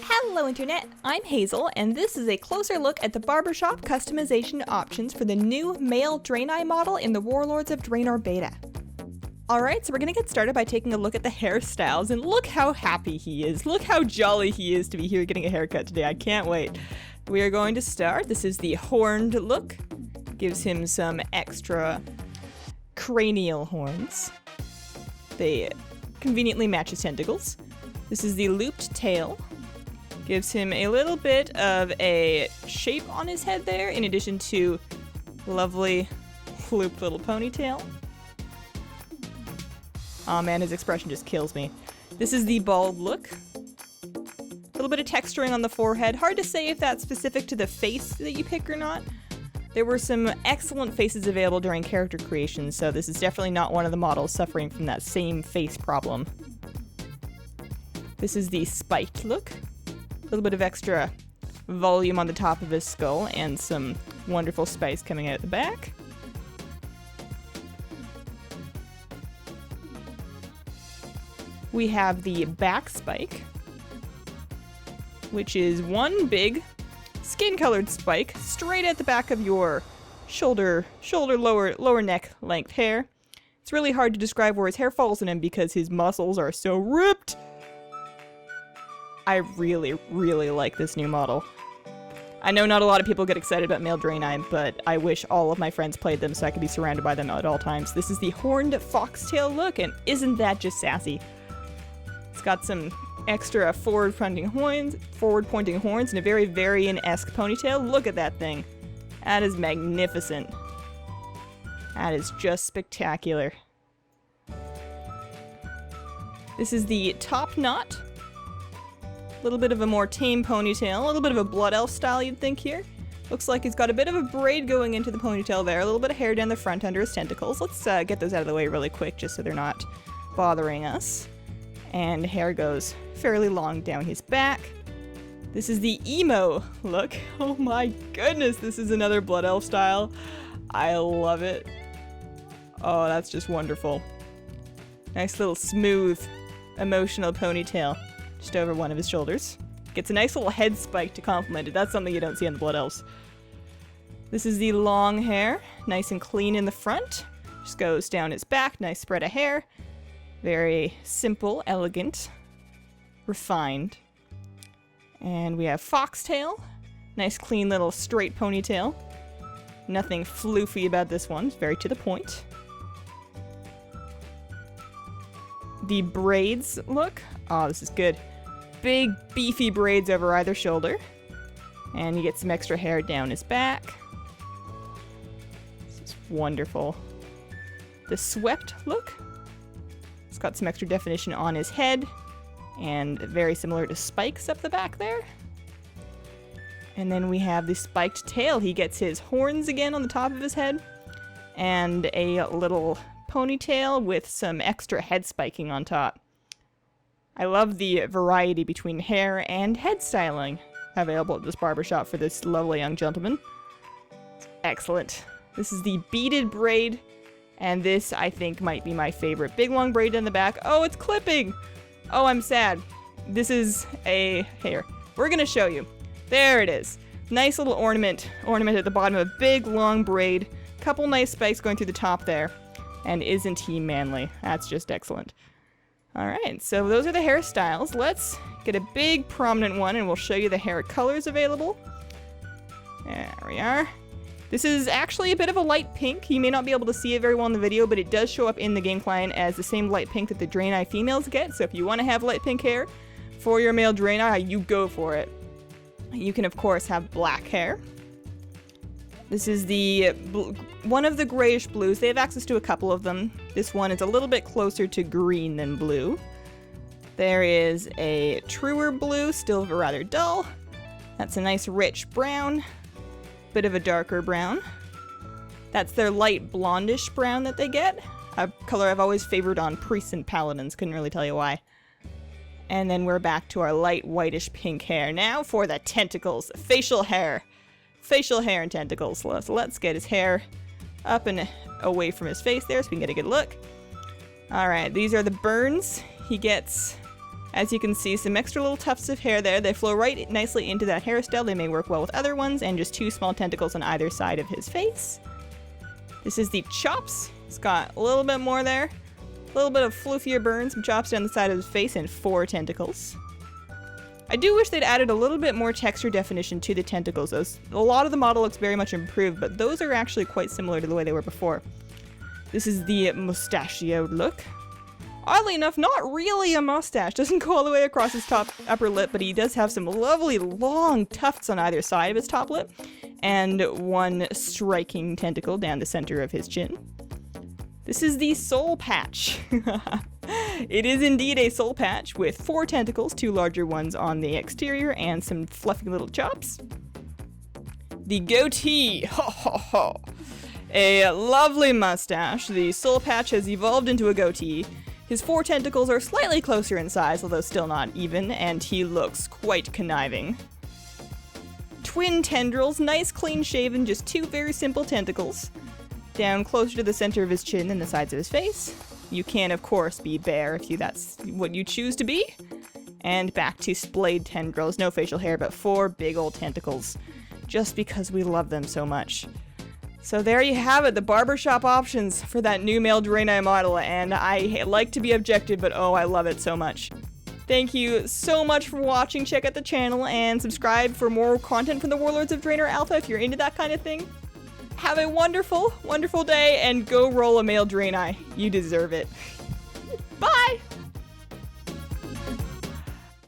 Hello Internet, I'm Hazel, and this is a closer look at the Barber Shop customization options for the new Male Draenei model in the Warlords of Draenor Beta. Alright, so we're gonna get started by taking a look at the hairstyles, and look how happy he is. Look how jolly he is to be here getting a haircut today. I can't wait. We are going to start. This is the horned look. Gives him some extra cranial horns. They conveniently match his tentacles. This is the looped tail. Gives him a little bit of a shape on his head there, in addition to lovely looped little ponytail. Aw man, his expression just kills me. This is the bald look. A little bit of texturing on the forehead. Hard to say if that's specific to the face that you pick or not. There were some excellent faces available during character creation, so this is definitely not one of the models suffering from that same face problem. This is the spiked look. A little bit of extra volume on the top of his skull and some wonderful spice coming out the back. We have the back spike, which is one big skin-colored spike straight at the back of your shoulder, lower neck length hair. It's really hard to describe where his hair falls in him because his muscles are so ripped. I really, really like this new model. I know not a lot of people get excited about Male Draenei, but I wish all of my friends played them so I could be surrounded by them at all times. This is the horned foxtail look, and isn't that just sassy? It's got some extra forward-pointing horns, and a very Varian-esque ponytail. Look at that thing. That is magnificent. That is just spectacular. This is the top knot. A little bit of a more tame ponytail, a little bit of a blood elf style you'd think here. Looks like he's got a bit of a braid going into the ponytail there, a little bit of hair down the front under his tentacles. Let's get those out of the way really quick just so they're not bothering us. And hair goes fairly long down his back. This is the emo look. Oh my goodness, this is another blood elf style. I love it. Oh, that's just wonderful. Nice little smooth, emotional ponytail just over one of his shoulders. Gets a nice little head spike to complement it. That's something you don't see on the blood elves. This is the long hair, nice and clean in the front. Just goes down his back, nice spread of hair. Very simple, elegant, refined. And we have foxtail. Nice clean little straight ponytail. Nothing floofy about this one. It's very to the point. The braids look. Oh, this is good. Big, beefy braids over either shoulder. And you get some extra hair down his back. This is wonderful. The swept look. It's got some extra definition on his head, and very similar to spikes up the back there. And then we have the spiked tail. He gets his horns again on the top of his head, and a little ponytail with some extra head spiking on top. I love the variety between hair and head styling available at this barbershop for this lovely young gentleman. It's excellent. This is the beaded braid. And this, I think, might be my favorite. Big long braid in the back. Oh, it's clipping! Oh, I'm sad. This is a hair. We're gonna show you. There it is. Nice little ornament at the bottom of a big long braid. Couple nice spikes going through the top there. And isn't he manly? That's just excellent. Alright, so those are the hairstyles. Let's get a big prominent one and we'll show you the hair colors available. There we are. This is actually a bit of a light pink. You may not be able to see it very well in the video, but it does show up in the game client as the same light pink that the Draenei females get. So if you want to have light pink hair for your Male Draenei, you go for it. You can, of course, have black hair. This is the one of the grayish blues. They have access to a couple of them. This one is a little bit closer to green than blue. There is a truer blue, still rather dull. That's a nice rich brown. Bit of a darker brown. That's their light blondish brown that they get. A color I've always favored on priests and paladins, couldn't really tell you why. And then we're back to our light whitish pink hair. Now for the tentacles, facial hair. Facial hair and tentacles. So let's get his hair up and away from his face there so we can get a good look. Alright, these are the burns he gets As you can see, some extra little tufts of hair there. They flow right nicely into that hairstyle. They may work well with other ones, and just 2 small tentacles on either side of his face. This is the chops. It's got a little bit more there. A little bit of floofier burn, some chops down the side of his face, and 4 tentacles. I do wish they'd added a little bit more texture definition to the tentacles. A lot of the model looks very much improved, but those are actually quite similar to the way they were before. This is the mustachioed look. Oddly enough, not really a mustache. Doesn't go all the way across his upper lip, but he does have some lovely long tufts on either side of his top lip, and 1 striking tentacle down the center of his chin. This is the soul patch. It is indeed a soul patch with 4 tentacles, 2 larger ones on the exterior, and some fluffy little chops. The goatee. Ho ho ho. A lovely mustache. The soul patch has evolved into a goatee. His 4 tentacles are slightly closer in size, although still not even, and he looks quite conniving. Twin tendrils, nice clean shaven, just 2 very simple tentacles. Down closer to the center of his chin and the sides of his face. You can, of course, be bare if that's what you choose to be. And back to splayed tendrils, no facial hair, but 4 big old tentacles. Just because we love them so much. So there you have it, the Barber Shop options for that new Male Draenei model, and I like to be objective, but oh, I love it so much. Thank you so much for watching. Check out the channel and subscribe for more content from the Warlords of Draenor Alpha if you're into that kind of thing. Have a wonderful, wonderful day, and go roll a Male Draenei. You deserve it. Bye!